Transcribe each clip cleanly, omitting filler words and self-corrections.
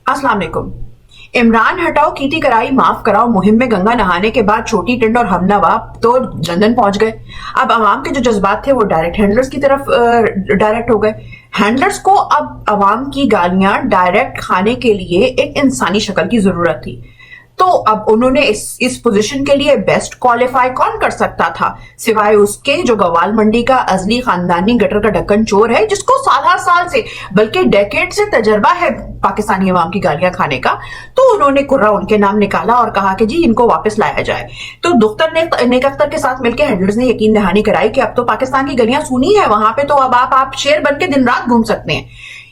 अस्सलाम वालेकुम। इमरान हटाओ कीती कराई माफ कराओ मुहिम में गंगा नहाने के बाद छोटी टिंड और हमनवा तो लंदन पहुंच गए। अब अवाम के जो जज्बात थे वो डायरेक्ट हैंडलर्स की तरफ डायरेक्ट हो गए। हैंडलर्स को अब अवाम की गालियां डायरेक्ट खाने के लिए एक इंसानी शक्ल की जरूरत थी। तो अब उन्होंने इस पोजीशन के लिए बेस्ट क्वालिफाई कौन कर सकता था सिवाय उसके जो गवाल मंडी का अजली खानदानी गटर का ढक्कन चोर है, जिसको साल से बल्कि डेकेड से तजर्बा है पाकिस्तानी अवाम की गालियां खाने का। तो उन्होंने कुर्रा उनके नाम निकाला और कहा कि जी इनको वापस लाया जाए। तो दुख्तर ने नेक अख्तर के साथ मिलकर हैंडलर्स ने यकीन दहानी कराई कि अब तो पाकिस्तान की गलियां सूनी है वहां पे, तो अब आप शेर बन के दिन रात घूम सकते हैं।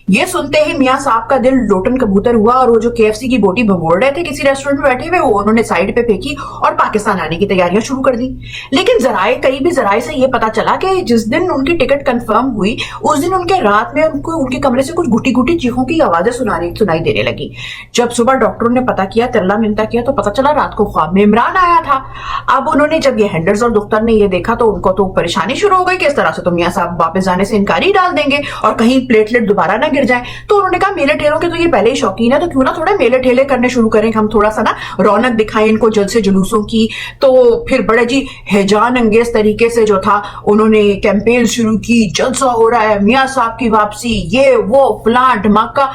ये सुनते ही मियां साहब का दिल लोटन कबूतर हुआ और वो जो केएफसी की बोटी भगोड़ रहे थे किसी रेस्टोरेंट में बैठे हुए, वो उन्होंने साइड पे फेंकी और पाकिस्तान आने की तैयारियां शुरू कर दी। लेकिन करीबी जराए से ये पता चला कि जिस दिन उनकी टिकट कंफर्म हुई उस दिन उनके रात में उनके कमरे से कुछ गुटी गुटी चीखों की आवाजें सुनाई देने लगी। जब सुबह डॉक्टरों ने पता किया, तरला मिन्नता किया, तो पता चला रात को ख्वाब में इमरान आया था। अब उन्होंने जब ये हैंडलर्स और दुख्तर ने ये देखा तो उनको तो परेशानी शुरू हो गई कि इस तरह से तो मियां साहब वापस जाने से इनकारी डाल देंगे और कहीं प्लेटलेट दोबारा ना गिर जाए। तो उन्होंने कहा मेले ठेलों के तो ये पहले ही शौकीन है, तो क्यों ना थोड़े मेले ठेले करने शुरू करें, हम थोड़ा सा ना रौनक दिखाएं इनको जलसे जुलूसों की। तो फिर बड़े जी हैजान अंगेज तरीके से जो था उन्होंने कैंपेन शुरू की, जलसा हो रहा है, मियां साहब की वापसी, ये वो फलां धमाका।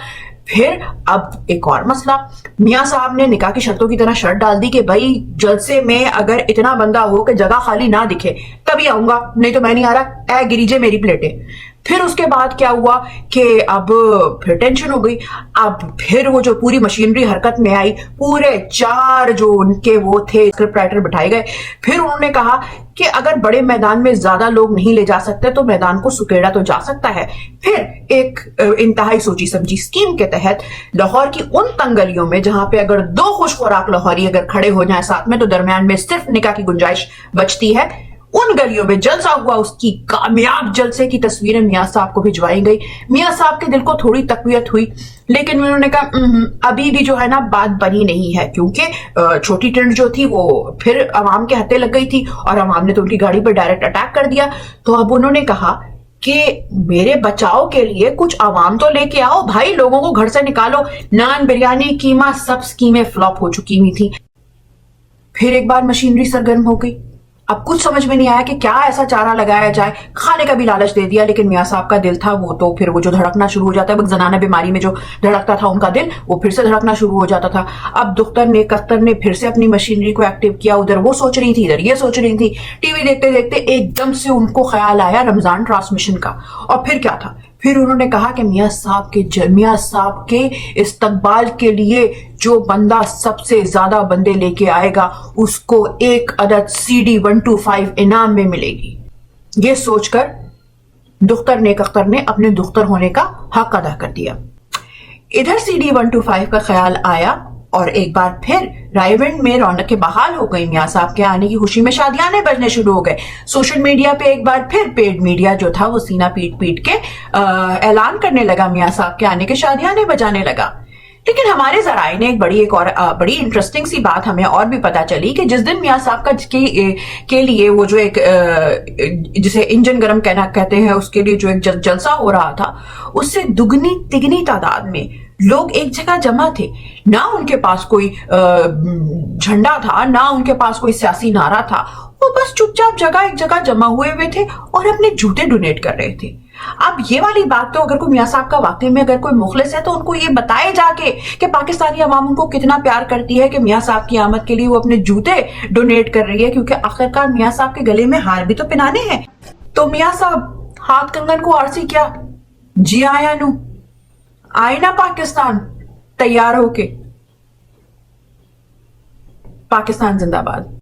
फिर अब एक और मसला, मियां साहब ने निकाह की शर्तों की तरह शर्त डाल दी कि भाई जलसे में अगर इतना बंदा हो कि जगह खाली ना दिखे तभी आऊंगा, नहीं तो मैं नहीं आ रहा, ए गिरीजे मेरी प्लेटें। फिर उसके बाद क्या हुआ कि अब फिर टेंशन हो गई। अब फिर वो जो पूरी मशीनरी हरकत में आई, पूरे 4 जो उनके वो थे स्क्रिप्ट राइटर बिठाए गए। फिर उन्होंने कहा कि अगर बड़े मैदान में ज्यादा लोग नहीं ले जा सकते तो मैदान को सुकेड़ा तो जा सकता है। फिर एक इंतहाई सोची समझी स्कीम के तहत लाहौर की उन तंग गलियों में जहां पे अगर 2 खुशखुराक लाहौरी अगर खड़े हो जाए साथ में तो दरमियान में सिर्फ निकाह की गुंजाइश बचती है, उन गलियों में जलसा हुआ। उसकी कामयाब जलसे की तस्वीरें मियां साहब को भिजवाई गई। मियां साहब के दिल को थोड़ी तकवीयत हुई, लेकिन उन्होंने कहा अभी भी जो है ना बात बनी नहीं है, क्योंकि छोटी टिंड जो थी वो फिर अवाम के हत्थे लग गई थी और अवाम ने तो उनकी गाड़ी पर डायरेक्ट अटैक कर दिया। तो अब उन्होंने कहा कि मेरे बचाव के लिए कुछ अवाम तो लेके आओ भाई, लोगों को घर से निकालो। नान, बिरयानी, कीमा, सब स्कीमें फ्लॉप हो चुकी हुई थी। फिर एक बार मशीनरी सरगर्म हो गई। अब कुछ समझ में नहीं आया कि क्या ऐसा चारा लगाया जाए। खाने का भी लालच दे दिया, लेकिन मियां साहब का दिल था वो तो फिर वो जो धड़कना शुरू हो जाता है, वो जनाना बीमारी में जो धड़कता था उनका दिल, वो फिर से धड़कना शुरू हो जाता था। अब दुख्तर ने कख्तर ने फिर से अपनी मशीनरी को एक्टिव किया। उधर वो सोच रही थी, इधर ये सोच रही थी। टीवी देखते देखते एकदम से उनको ख्याल आया रमजान ट्रांसमिशन का। और फिर क्या था, फिर उन्होंने कहा कि मियां साहब के इस्तकबाल के लिए जो बंदा सबसे ज्यादा बंदे लेके आएगा उसको एक अदद CD 125 इनाम में मिलेगी। ये सोचकर दुख्तर नेक अख्तर ने अपने दुख्तर होने का हक अदा कर दिया। इधर CD 125 का ख्याल आया और एक बार फिर रायविंड में रौनक बहाल हो गई। मियां साहब के आने की खुशी में शादियाने बजने शुरू हो गए। सोशल मीडिया पे एक बार फिर पेड मीडिया जो था वो सीना पीट पीट के ऐलान करने लगा, मियां साहब के आने के शादियाने बजाने लगा। लेकिन हमारे जराए ने एक और बड़ी इंटरेस्टिंग सी बात हमें और भी पता चली कि जिस दिन मियां साहब का के लिए वो जो एक जिसे इंजन गरम कहते हैं उसके लिए जो एक जलसा हो रहा था, उससे दुगनी तिगनी तादाद में लोग एक जगह जमा थे। ना उनके पास कोई झंडा था, ना उनके पास कोई सियासी नारा था, वो बस चुपचाप एक जगह जमा हुए थे और अपने जूते डोनेट कर रहे थे। अब ये वाली बात तो अगर कोई मियां साहब का वाकई में अगर कोई मुखलिस है तो उनको ये बताए जाके कि पाकिस्तानी अवाम उनको कितना प्यार करती है कि मियां साहब की आमद के लिए वो अपने जूते डोनेट कर रही है, क्योंकि आखिरकार मियां साहब के गले में हार भी तो पहनाने हैं। तो मियां साहब हाथ कंगन को आरसी क्या जी आया नू आए ना पाकिस्तान तैयार होके। पाकिस्तान जिंदाबाद।